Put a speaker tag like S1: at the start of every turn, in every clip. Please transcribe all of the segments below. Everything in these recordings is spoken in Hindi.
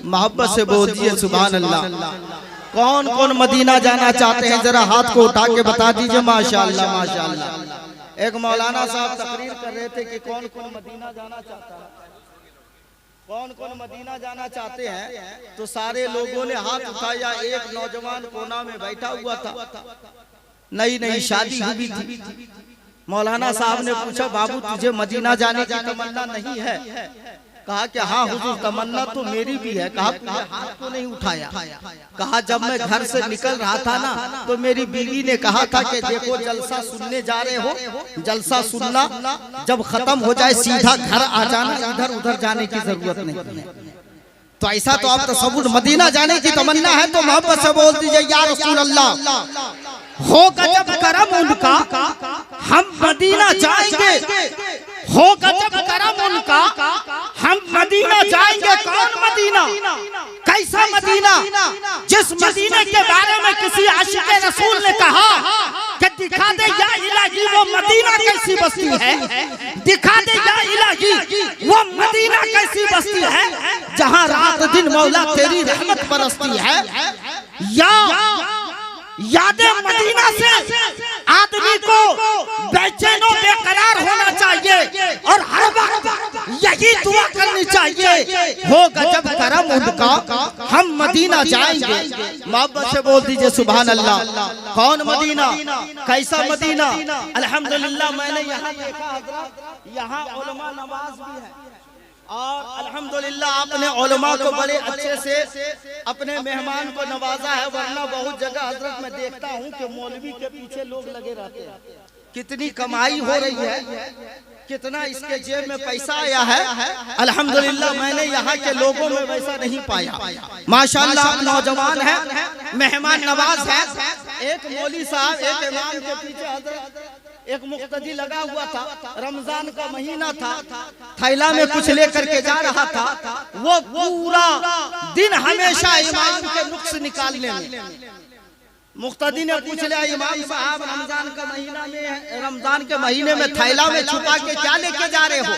S1: मोहब्बत से बोल दिए सुभान अल्लाह। कौन कौन मदीना जाना चाहते हैं जरा हाथ को उठा के बता दीजिए। माशाअल्लाह माशाअल्लाह। एक मौलाना साहब तकरीर कर रहे थे कि कौन कौन मदीना जाना चाहता है, कौन कौन मदीना जाना चाहते हैं, तो सारे लोगों ने हाथ उठाया। एक नौजवान कोना में बैठा हुआ था, नई नई शादी हुई थी। मौलाना साहब ने पूछा, बाबू तुझे मदीना जाने की तमन्ना नहीं है? कहा कि हाँ हुजूर तमन्ना तो मेरी भी है। कहा हाथ तो नहीं उठाया? कहा जब मैं घर से निकल रहा था ना तो मेरी बीवी ने कहा था कि देखो जलसा सुनने जा रहे हो, जलसा सुनना, जब खत्म हो जाए सीधा घर आ जाना, इधर उधर जाने की जरूरत नहीं है। तो ऐसा तो आप तसव्वुर मदीना जाने की तमन्ना है तो मोहब्बत से बोल दीजिए या रसूल अल्लाह। होगा जब करम उनका हम मदीना जाएंगे, होगा जब करम उनका हम मदीना जाएंगे। कौन मदीना? कैसा मदीना? जिस मदीने के बारे में किसी आशिक़े रसूल ने कहा कि दिखा दे या इलाही वो मदीना कैसी बस्ती है, दिखा दे या इलाही वो मदीना कैसी बस्ती है जहां रात दिन मौला तेरी रहमत बरसती है। या यादें मदीना से आदमी को बेचैनो बेकरार होना चाहिए और हर वक्त यही दुआ करनी चाहिए, होगा जब करम उनका हम मदीना जाएंगे। मोहब्बत से बोल दीजिए सुभान अल्लाह। कौन मदीना? कैसा मदीना? अल्हम्दुलिल्लाह मैंने यहाँ देखा हज़रत, यहाँ उलमा नवाज भी है और अल्हम्दुलिल्लाह आपने उलमा को बड़े अच्छे से अपने मेहमान को नवाजा है। वरना बहुत जगह हजरत मैं देखता हूँ कि मौलवी के पीछे लोग लगे रहते हैं। कितनी कमाई हो रही है, कितना इसके जेब में पैसा आया है। अल्हम्दुलिल्लाह मैंने यहाँ के लोगों में वैसा नहीं पाया। माशाअल्लाह आप नौजवान हैं, मेहमान नवाज है। एक मौली साहब एक इमाम के पीछे हजरत एक मुक्तदी लगा हुआ था, रमजान का महीना था, थैला में कुछ लेकर के जा रहा था। वो पूरा दिन हमेशा इमाम के नुक्स निकालने में। मुक्तदी ने पूछ लिया, इमाम साहब रमजान का महीना में, रमजान के महीने में थैला में छुपा के क्या लेके जा रहे हो?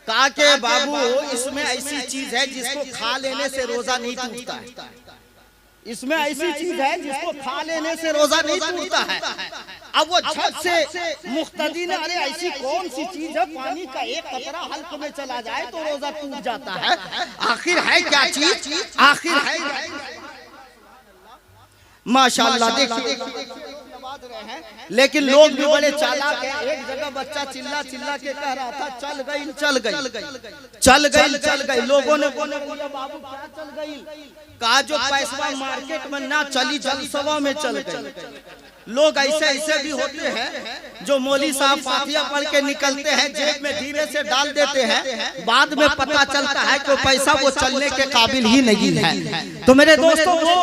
S1: कहा कि बाबू इसमें ऐसी चीज है जिसको खा लेने से रोजा नहीं टूटता है, इसमें ऐसी चीज है जिसको खा लेने से रोजा नहीं टूटता है। अब वो झट से मुक्तदी ने, अरे ऐसी कौन सी चीज है पानी का एक कतरा हल्क में चला जाए तो रोजा टूट जाता है? आखिर है क्या चीज? आखिर है माशाअल्लाह। देखिए लेकिन लोग भी बड़े चालाक हैं। एक जगह बच्चा चिल्ला चिल्ला के कह रहा था चल गई चल गई चल गई चल गई। लोगों ने बोले बाबू क्या चल गई? कहा जो पैसा मार्केट में ना चली जलसवा में चल गई। लोग ऐसे ऐसे भी होते हैं जो मौली साहब फातिहा पढ़ के निकलते हैं, जेब में धीरे से डाल देते हैं, बाद में पता चलता है कि पैसा वो चलने के काबिल ही नहीं है। तो मेरे दोस्तों वो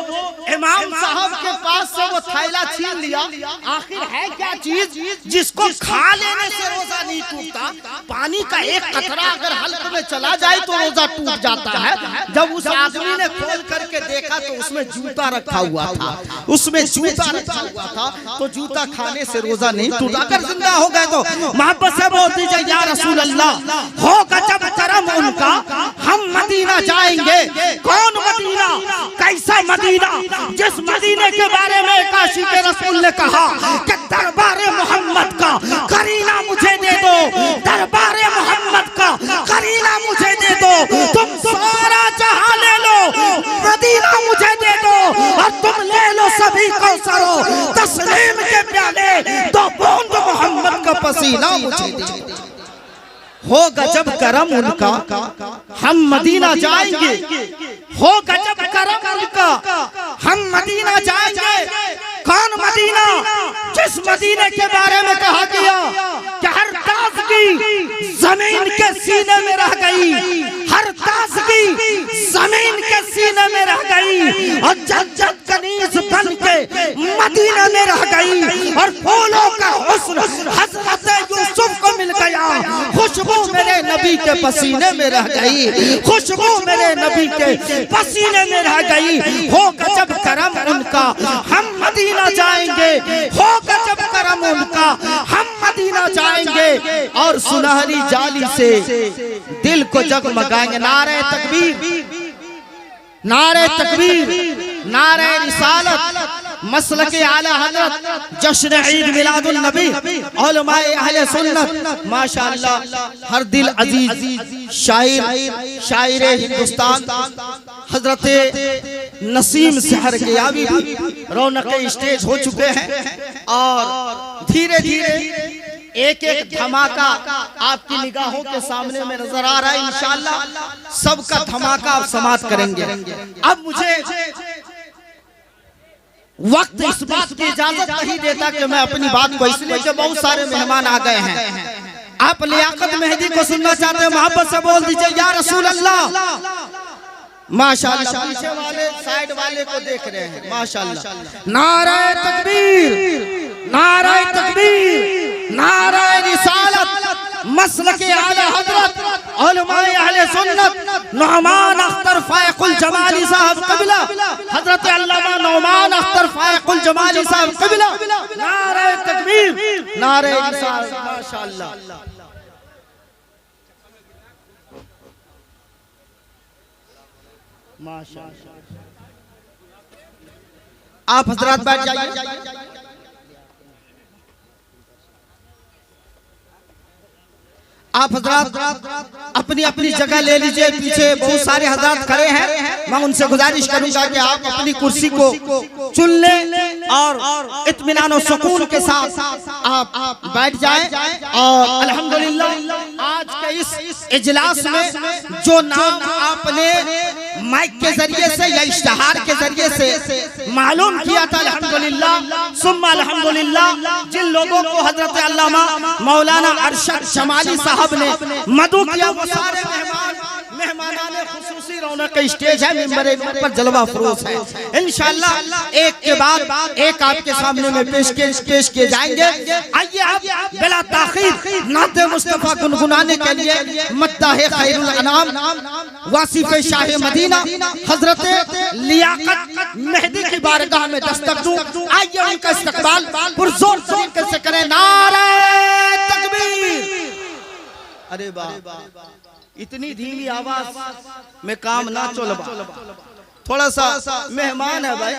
S1: इमाम साहब के पास से वो थैला छीन लिया। आखिर है क्या चीज जिसको खा लेने से रोजा नहीं टूटता? पानी का एक कतरा अगर हल्क में चला जाए तो रोजा टूट जाता है। जब उस आदमी ने खोल करके देखा तो उसमें जूता रखा हुआ था, उसमें जूता रखा हुआ था। तो जूता खाने से रोजा नहीं टूटा। अगर जिंदा हो गए तो मोहब्बत से बोल दीजिए या रसूल अल्लाह। होगा जब करम उनका हम मदीना जाएंगे। कौन मदीना? कैसा मदीना? जिस मदीने के बारे में एक आशिक़े रसूल ने कहा कि दरबारे मोहम्मद का करीना मुझे दे दो, दरबारे मोहम्मद का करीना मुझे दे दो। तुम सारा जहां ले लो, मदीना मुझे दे दो और तुम ले लो सभी कौसरो तस्लीम के प्याले, दो बूंद मोहम्मद का पसीना मुझे दे दो। होगा जब करम उनका हम मदीना जाएंगे, होगा जब करम उनका हम मदीना जाएंगे। कौन मदीना? जिस मदीने के बारे में कहा गया कि हर ताज़गी जमीन के सीने में रह गई, हर ताज़गी जमीन के सीने में रह गई और जब जब कनीज बन के मदीना में रह गई और फूलों का हुस्न हजरत यूसुफ को मिल गया। खुशबू मेरे नबी के पसीने में रह गई, खुशबू मेरे नबी के पसीने में रह गई। हो गजब करम उनका, हम मदीना जाएंगे। हो गजब करम उनका, हम मदीना जाएंगे। और सुनहरी जाली से दिल को जगमगाएंगे। नारे तकबीर, नारे तकबीर, नारे रिसालत, मसलके आला हज़रत, जश्न ईद मिलादुन नबी, उलमाए अहले सुन्नत। माशाअल्लाह हर दिल अजीज शायर, शायर हिंदुस्तान हजरत नसीम सहर के यावी रौनक स्टेज हो चुके हैं और धीरे धीरे एक एक धमाका आपकी निगाहों के सामने में नजर आ रहा है। इंशाअल्लाह सबका धमाका आप समाप्त करेंगे। अब मुझे वक्त इस बात की इजाजत नहीं देता कि मैं अपनी बात को, इसलिए कि बहुत सारे मेहमान आ गए हैं। आप लियाकत मेहदी को सुनना चाहते हैं, मोहब्बत से बोल दीजिए या रसूल अल्लाह। माशाअल्लाह पीछे वाले साइड वाले को देख रहे हैं। माशाअल्लाह नारे तकबीर, नारे तकबीर, नारे रिसालत, मसलके आला हज़रत, उलमाए अहले सुन्नत, नुअमान अख्तर फायकुल जमाली साहब क़िबला, हज़रत अल्लामा नुअमान अख्तर फायकुल जमाली साहब क़िबला। नारे तकबीर, नारे रिसालत। माशाअल्लाह माशाअल्लाह। आप हजरात बैठ जाइए। आप हजरात अपनी अपनी जगह ले लीजिए। पीछे बहुत सारे हजरात खड़े हैं, मैं उनसे गुजारिश करूंगा कि आप अपनी कुर्सी को चुन लें और इत्मीनान और सुकून के साथ आप बैठ जाएं। और अल्हम्दुलिल्लाह आज के इस इजलास में जो नाम आपने माइक के जरिए से या इश्तिहार के जरिए से मालूम किया था, अल्हम्दुलिल्लाह सुम्मा अल्हम्दुलिल्लाह, जिन लोगों को हजरत अल्लामा मौलाना अरशद जमाली साहब ने मदू किया, वो सारे मेहमानाने खुसूसी रौनक का स्टेज है, मिंबर पर जलवा फरोज है। इंशाअल्लाह एक के बाद एक आपके सामने में पेश किए जाएंगे। आइए आप बिला ताखीर नाते मुस्तफा गुनगुनाने के लिए मद्दाहे खैरुल अनाम वासिफ शाह मदीना हजरत लियाकत मेहदी की बारगाह में दस्तक दूं। आइए उनका इस्तकबाल पुरजोर तरीके से करें। नारे तकबीर। अरे वाह, इतनी धीमी आवाज में काम ना चलबा, थोड़ा सा मेहमान है भाई,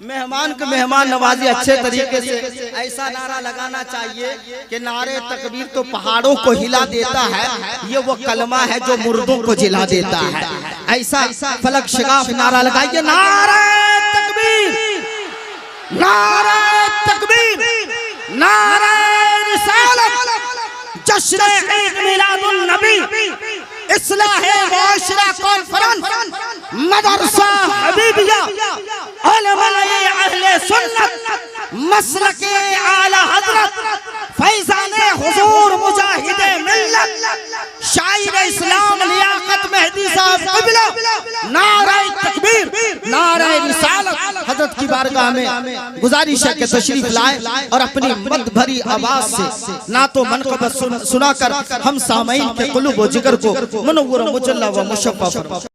S1: मेहमान के मेहमान नवाजी अच्छे तरीके से ऐसा नारा लगाना चाहिए कि नारे तकबीर तो पहाड़ों को हिला देता है, ये वो कलमा है जो मुर्दों को जिला देता है। ऐसा फलक शिगाफ नारा लगाइए। नारे तकबीर, नारे तकबीर, नारे रिसालत, जश्न ईद मिलादुन नबी, इस्लाहे मुआशरा कॉन्फ्रेंस, मदरसा हबीबिया, उलमाए अहले सुन्नत, मसलके आला हज़रत, फैज़ाने हुजूर मुजाहिदे मिल्लत, शायर इस्लाम लियाकत मेहदी साहब क़िबला। नारे तकबीर, नारे रिसालत। हजरत की बारगाह में गुजारिश है कि तशरीफ लाएं और अपनी मद भरी आवाज से ना तो मनक़बत सुनाकर हम सामईन के क़ुलूब व जिगर को मुनव्वर व मुजल्ला व मुशफ़्फ़ा